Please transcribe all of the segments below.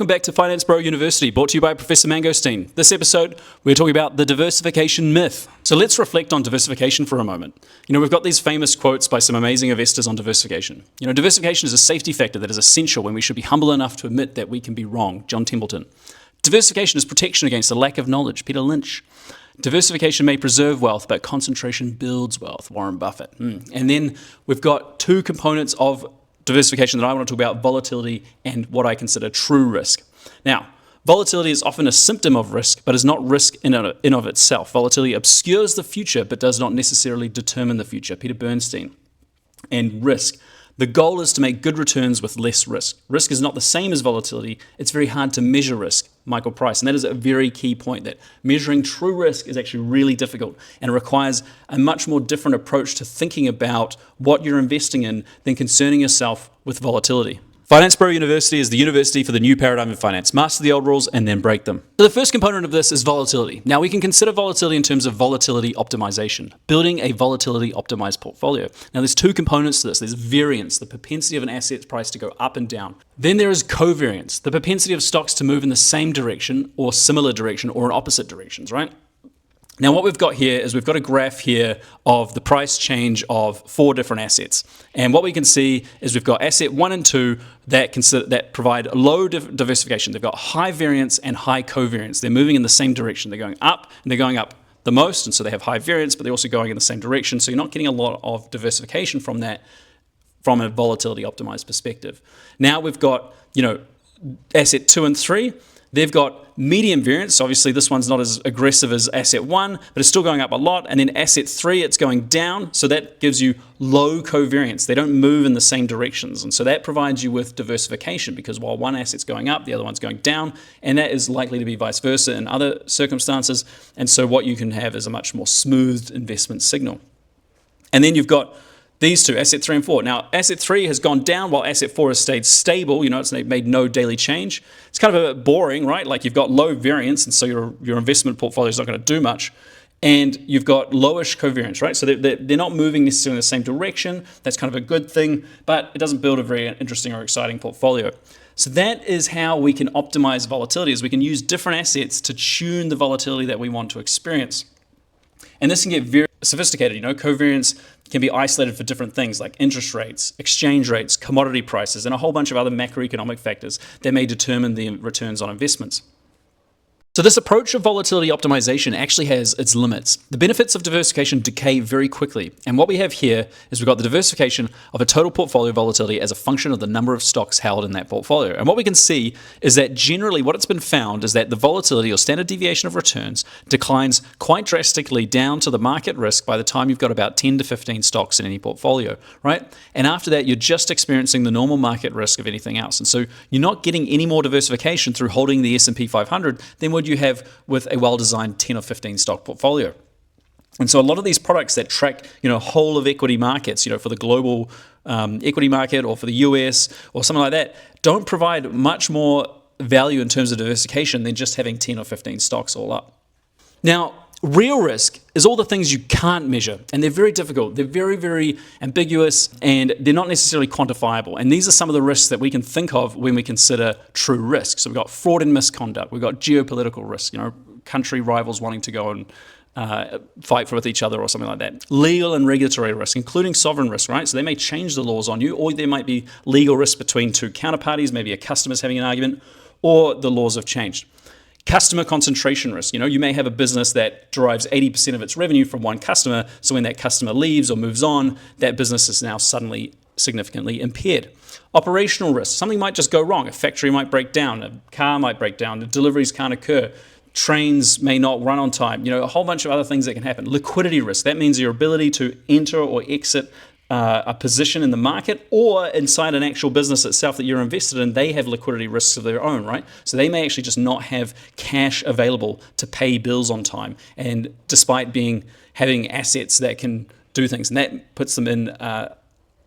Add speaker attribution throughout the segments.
Speaker 1: Welcome back to Finance Bro University, brought to you by Professor Mangosteen. This episode, we're talking about the diversification myth. So let's reflect on diversification for a moment. We've got these famous quotes by some amazing investors on diversification. Diversification is a safety factor that is essential when we should be humble enough to admit that we can be wrong. John Templeton. Diversification is protection against a lack of knowledge. Peter Lynch. Diversification may preserve wealth, but concentration builds wealth. Warren Buffett. And then we've got two components of diversification that I want to talk about: volatility and what I consider true risk. Now, volatility is often a symptom of risk, but is not risk in of itself. Volatility obscures the future, but does not necessarily determine the future. Peter Bernstein. And risk. The goal is to make good returns with less risk. Risk is not the same as volatility. It's very hard to measure risk. Michael Price. And that is a very key point, that measuring true risk is actually really difficult and requires a much more different approach to thinking about what you're investing in than concerning yourself with volatility. Finance Bro University is the university for the new paradigm in finance. Master the old rules and then break them. So the first component of this is volatility. Now we can consider volatility in terms of volatility optimization, building a volatility optimized portfolio. Now there's two components to this. There's variance, the propensity of an asset's price to go up and down. Then there is covariance, the propensity of stocks to move in the same direction or similar direction or in opposite directions, right? Now what we've got here is we've got a graph here of the price change of four different assets. And what we can see is we've got asset 1 and 2 that provide low diversification. They've got high variance and high covariance. They're moving in the same direction. They're going up, and they're going up the most, and so they have high variance, but they're also going in the same direction. So you're not getting a lot of diversification from that, from a volatility optimized perspective. Now we've got, asset 2 and 3. They've got medium variance. Obviously, this one's not as aggressive as asset 1, but it's still going up a lot. And then asset 3, it's going down. So that gives you low covariance. They don't move in the same directions. And so that provides you with diversification, because while one asset's going up, the other one's going down. And that is likely to be vice versa in other circumstances. And so what you can have is a much more smoothed investment signal. And then you've got these two, asset 3 and 4. Now, asset 3 has gone down while asset 4 has stayed stable. It's made no daily change. It's kind of a bit boring, right? Like you've got low variance, and so your investment portfolio is not going to do much. And you've got lowish covariance, right? So they're not moving necessarily in the same direction. That's kind of a good thing, but it doesn't build a very interesting or exciting portfolio. So that is how we can optimize volatility, is we can use different assets to tune the volatility that we want to experience. And this can get very sophisticated. Covariance can be isolated for different things like interest rates, exchange rates, commodity prices, and a whole bunch of other macroeconomic factors that may determine the returns on investments. So this approach of volatility optimization actually has its limits. The benefits of diversification decay very quickly. And what we have here is we've got the diversification of a total portfolio volatility as a function of the number of stocks held in that portfolio. And what we can see is that generally what it's been found is that the volatility or standard deviation of returns declines quite drastically down to the market risk by the time you've got about 10 to 15 stocks in any portfolio, right? And after that, you're just experiencing the normal market risk of anything else. And so you're not getting any more diversification through holding the S&P 500 than what you have with a well-designed 10 or 15 stock portfolio. And so a lot of these products that track, whole of equity markets, for the global equity market or for the US or something like that, don't provide much more value in terms of diversification than just having 10 or 15 stocks all up. Now, real risk is all the things you can't measure, and they're very difficult. They're very, very ambiguous, and they're not necessarily quantifiable. And these are some of the risks that we can think of when we consider true risk. So we've got fraud and misconduct. We've got geopolitical risk, country rivals wanting to go and fight with each other or something like that. Legal and regulatory risk, including sovereign risk, right? So they may change the laws on you, or there might be legal risk between two counterparties, maybe a customer's having an argument, or the laws have changed. Customer concentration risk. You may have a business that derives 80% of its revenue from one customer. So when that customer leaves or moves on, that business is now suddenly significantly impaired. Operational risk. Something might just go wrong. A factory might break down. A car might break down. The deliveries can't occur. Trains may not run on time. A whole bunch of other things that can happen. Liquidity risk. That means your ability to enter or exit a position in the market or inside an actual business itself that you're invested in. They have liquidity risks of their own, right? So they may actually just not have cash available to pay bills on time, and despite having assets that can do things, and that puts them in a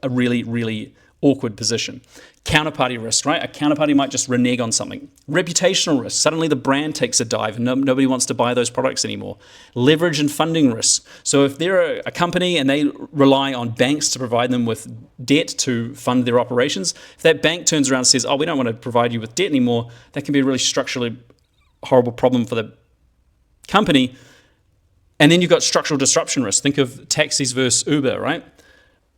Speaker 1: really, really awkward position. Counterparty risk, right? A counterparty might just renege on something. Reputational risk. Suddenly the brand takes a dive and nobody wants to buy those products anymore. Leverage and funding risk. So if they're a company and they rely on banks to provide them with debt to fund their operations, if that bank turns around and says, oh, we don't want to provide you with debt anymore, that can be a really structurally horrible problem for the company. And then you've got structural disruption risk. Think of taxis versus Uber, right?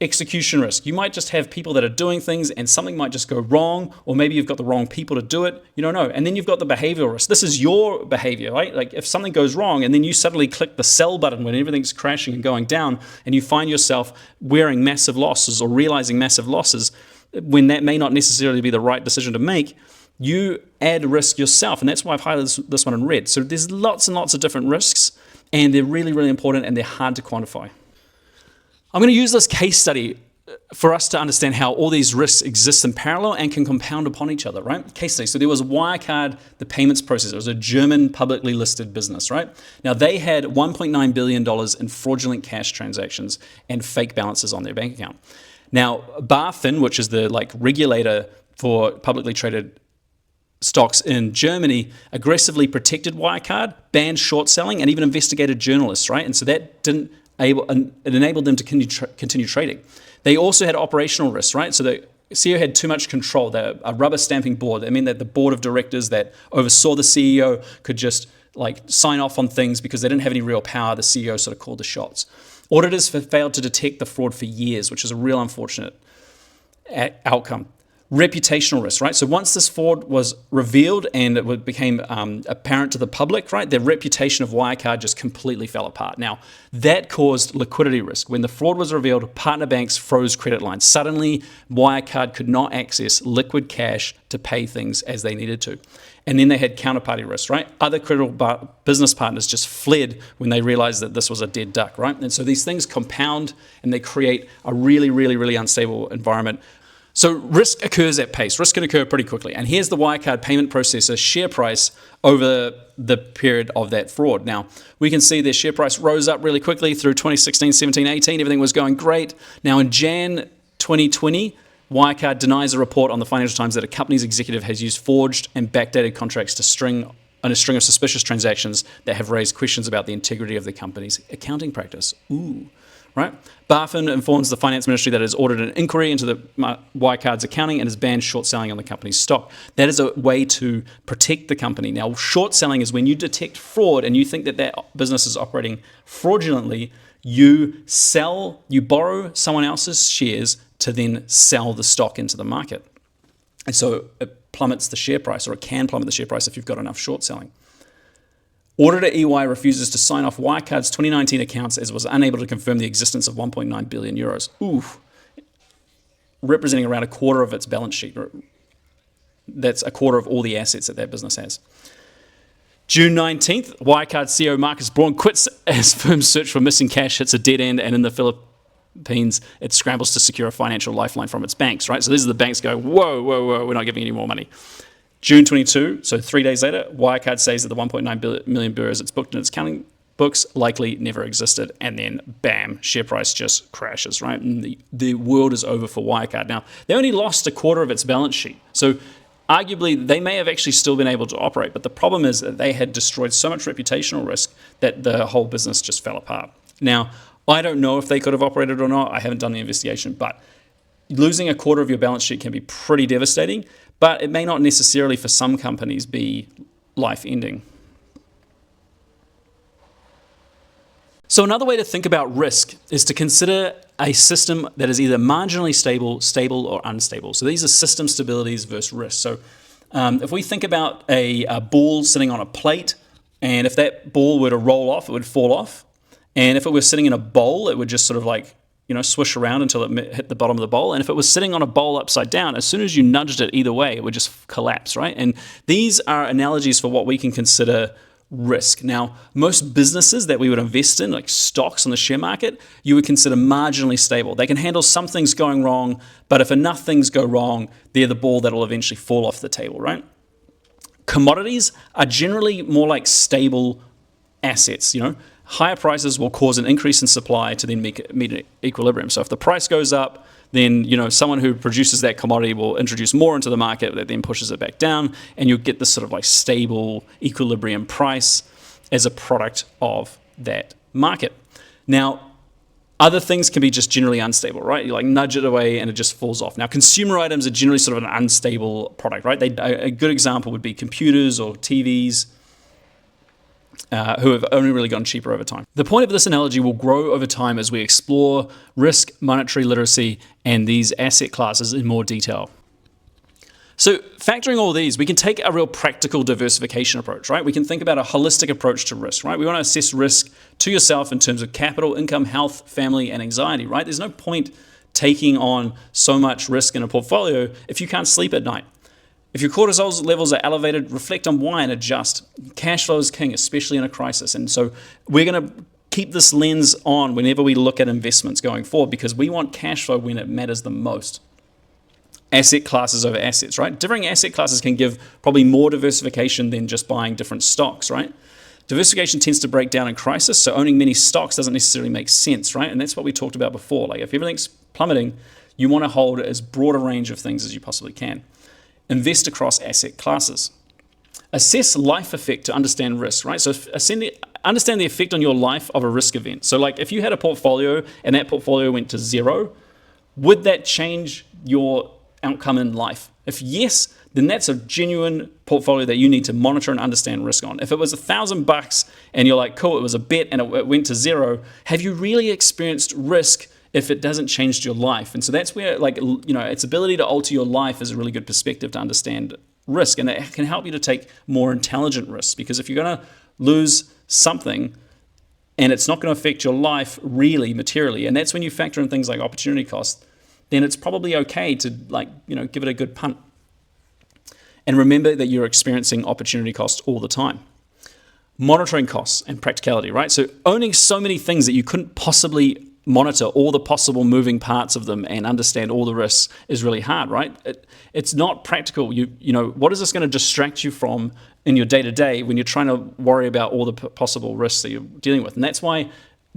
Speaker 1: Execution risk. You might just have people that are doing things and something might just go wrong, or maybe you've got the wrong people to do it. You don't know. And then you've got the behavioral risk. This is your behavior, right? Like if something goes wrong and then you suddenly click the sell button when everything's crashing and going down and you find yourself wearing massive losses or realizing massive losses when that may not necessarily be the right decision to make, you add risk yourself. And that's why I've highlighted this one in red. So there's lots and lots of different risks and they're really, really important and they're hard to quantify. I'm going to use this case study for us to understand how all these risks exist in parallel and can compound upon each other, right? Case study. So there was Wirecard, the payments processor. It was a German publicly listed business, right? Now they had $1.9 billion in fraudulent cash transactions and fake balances on their bank account. Now BaFin, which is the regulator for publicly traded stocks in Germany, aggressively protected Wirecard, banned short selling, and even investigated journalists, right? And so that it enabled them to continue trading. They also had operational risks, right? So the CEO had too much control. They're a rubber stamping board. I mean that the board of directors that oversaw the CEO could just sign off on things because they didn't have any real power. The CEO sort of called the shots. Auditors failed to detect the fraud for years, which is a real unfortunate outcome. Reputational risk, right? So once this fraud was revealed and it became apparent to the public, right, their reputation of Wirecard just completely fell apart. Now, that caused liquidity risk. When the fraud was revealed, partner banks froze credit lines. Suddenly, Wirecard could not access liquid cash to pay things as they needed to. And then they had counterparty risk, right? Other critical business partners just fled when they realized that this was a dead duck, right? And so these things compound and they create a really, really, really unstable environment. So risk occurs at pace. Risk can occur pretty quickly. And here's the Wirecard payment processor share price over the period of that fraud. Now, we can see their share price rose up really quickly through 2016, 17, 18. Everything was going great. Now, in Jan 2020, Wirecard denies a report on the Financial Times that a company's executive has used forged and backdated contracts to string a string of suspicious transactions that have raised questions about the integrity of the company's accounting practice. Ooh. Right? BaFin informs the finance ministry that it has ordered an inquiry into the Wirecard's accounting and has banned short selling on the company's stock. That is a way to protect the company. Now, short selling is when you detect fraud and you think that that business is operating fraudulently, you borrow someone else's shares to then sell the stock into the market. And so it plummets the share price, or it can plummet the share price if you've got enough short selling. Auditor EY refuses to sign off Wirecard's 2019 accounts as it was unable to confirm the existence of 1.9 billion euros. Ooh, representing around a quarter of its balance sheet. That's a quarter of all the assets that business has. June 19th, Wirecard CEO Marcus Braun quits as firms search for missing cash hits a dead end, and in the Philippines, it scrambles to secure a financial lifeline from its banks, right? So these are the banks go, whoa, we're not giving any more money. June 22, so 3 days later, Wirecard says that the 1.9 million euros it's booked in its accounting books likely never existed, and then bam, share price just crashes, right? And the world is over for Wirecard. Now, they only lost a quarter of its balance sheet, so arguably they may have actually still been able to operate, but the problem is that they had destroyed so much reputational risk that the whole business just fell apart. Now, I don't know if they could have operated or not. I haven't done the investigation, but losing a quarter of your balance sheet can be pretty devastating, but it may not necessarily for some companies be life-ending. So another way to think about risk is to consider a system that is either marginally stable, or unstable. So these are system stabilities versus risk. So if we think about a ball sitting on a plate, and if that ball were to roll off, it would fall off. And if it was sitting in a bowl, it would just sort of swish around until it hit the bottom of the bowl. And if it was sitting on a bowl upside down, as soon as you nudged it either way, it would just collapse, right? And these are analogies for what we can consider risk. Now, most businesses that we would invest in, like stocks on the share market, you would consider marginally stable. They can handle some things going wrong, but if enough things go wrong, they're the ball that will eventually fall off the table, right? Commodities are generally more like stable assets, Higher prices will cause an increase in supply to then meet equilibrium. So if the price goes up, then someone who produces that commodity will introduce more into the market that then pushes it back down, and you'll get this sort of like stable equilibrium price as a product of that market. Now, other things can be just generally unstable, right? You like nudge it away and it just falls off. Now, consumer items are generally sort of an unstable product, right? A good example would be computers or TVs, who have only really gotten cheaper over time. The point of this analogy will grow over time as we explore risk, monetary literacy, and these asset classes in more detail. So factoring all these, we can take a real practical diversification approach, right? We can think about a holistic approach to risk, right? We want to assess risk to yourself in terms of capital, income, health, family, and anxiety, right? There's no point taking on so much risk in a portfolio if you can't sleep at night. If your cortisol levels are elevated, reflect on why and adjust. Cash flow is king, especially in a crisis. And so we're going to keep this lens on whenever we look at investments going forward, because we want cash flow when it matters the most. Asset classes over assets, right? Different asset classes can give probably more diversification than just buying different stocks, right? Diversification tends to break down in crisis, so owning many stocks doesn't necessarily make sense, right? And that's what we talked about before. Like if everything's plummeting, you want to hold as broad a range of things as you possibly can. Invest across asset classes. Assess life effect to understand risk, right? So understand the effect on your life of a risk event. So like if you had a portfolio and that portfolio went to zero, would that change your outcome in life? If yes, then that's a genuine portfolio that you need to monitor and understand risk on. If it was $1,000 and you're like, cool, it was a bet and it went to zero, have you really experienced risk if it doesn't change your life? And so that's where its ability to alter your life is a really good perspective to understand risk, and it can help you to take more intelligent risks, because if you're going to lose something and it's not going to affect your life really materially, and that's when you factor in things like opportunity cost, then it's probably okay to give it a good punt. And remember that you're experiencing opportunity costs all the time. Monitoring costs and practicality, right? So owning so many things that you couldn't possibly monitor all the possible moving parts of them and understand all the risks is really hard, right? It's not practical. What is this going to distract you from in your day-to-day when you're trying to worry about all the possible risks that you're dealing with? And that's why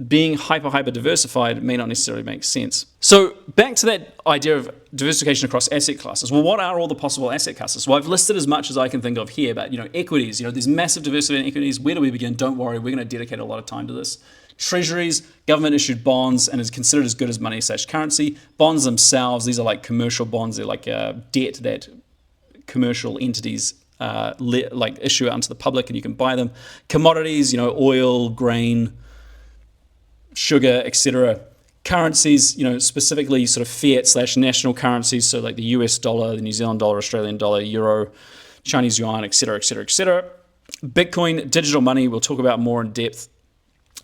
Speaker 1: being hyper diversified may not necessarily make sense. So back to that idea of diversification across asset classes. Well, what are all the possible asset classes? Well, I've listed as much as I can think of here, but equities, there's massive diversity in equities. Where do we begin? Don't worry, we're going to dedicate a lot of time to this. Treasuries, government issued bonds, and is considered as good as money/currency. Bonds themselves, these are like commercial bonds. They're like debt that commercial entities issue out to the public, and you can buy them. Commodities, oil, grain, sugar, etc. Currencies, specifically sort of fiat/national currencies, so like the US dollar, the New Zealand dollar, Australian dollar, euro, Chinese yuan, etc., etc., etc. Bitcoin, digital money, we'll talk about more in depth.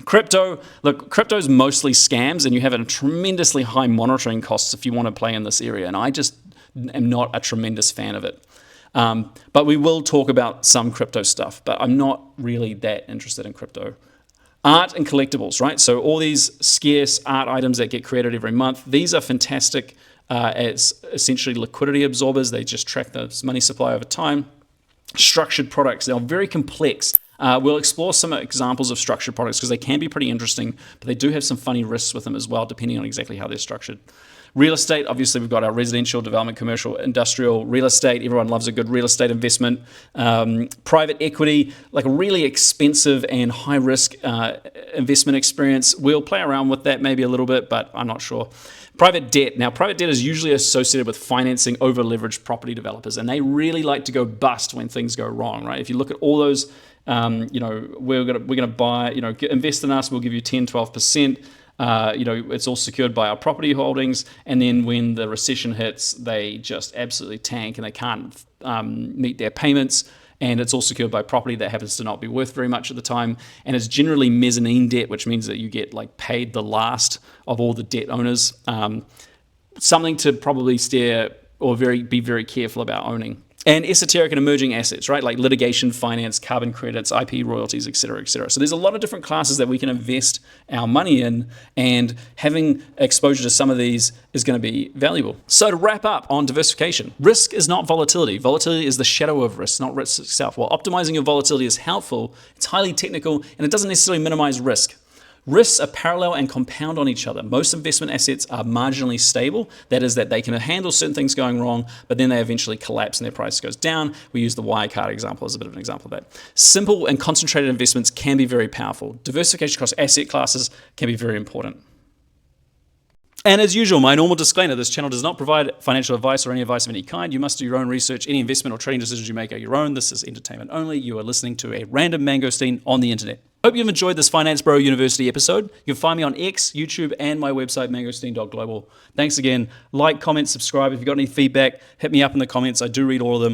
Speaker 1: Crypto, look, crypto is mostly scams, and you have a tremendously high monitoring costs if you want to play in this area, and I just am not a tremendous fan of it. But we will talk about some crypto stuff, but I'm not really that interested in crypto. Art and collectibles, right? So all these scarce art items that get created every month, these are fantastic as essentially liquidity absorbers. They just track the money supply over time. Structured products, they're very complex. We'll explore some examples of structured products because they can be pretty interesting, but they do have some funny risks with them as well, depending on exactly how they're structured. Real estate, obviously we've got our residential, development, commercial, industrial, real estate. Everyone loves a good real estate investment. Private equity, like a really expensive and high risk investment experience. We'll play around with that maybe a little bit, but I'm not sure. Private debt. Now, private debt is usually associated with financing over-leveraged property developers, and they really like to go bust when things go wrong, right? If you look at all those, we're gonna buy, invest in us, we'll give you 10, 12%. It's all secured by our property holdings, and then when the recession hits, they just absolutely tank and they can't meet their payments, and it's all secured by property that happens to not be worth very much at the time, and it's generally mezzanine debt, which means that you get paid the last of all the debt owners. Something to probably steer or be very careful about owning. And esoteric and emerging assets, right? Like litigation, finance, carbon credits, IP royalties, et cetera, et cetera. So there's a lot of different classes that we can invest our money in, and having exposure to some of these is going to be valuable. So to wrap up on diversification, risk is not volatility. Volatility is the shadow of risk, not risk itself. While optimizing your volatility is helpful, it's highly technical, and it doesn't necessarily minimize risk. Risks are parallel and compound on each other. Most investment assets are marginally stable. That is that they can handle certain things going wrong, but then they eventually collapse and their price goes down. We use the Wirecard example as a bit of an example of that. Simple and concentrated investments can be very powerful. Diversification across asset classes can be very important. And as usual, my normal disclaimer, this channel does not provide financial advice or any advice of any kind. You must do your own research. Any investment or trading decisions you make are your own. This is entertainment only. You are listening to a random Mangosteen on the internet. Hope you've enjoyed this Finance Bro University episode. You can find me on X, YouTube, and my website, mangosteen.global. Thanks again. Like, comment, subscribe. If you've got any feedback, hit me up in the comments. I do read all of them.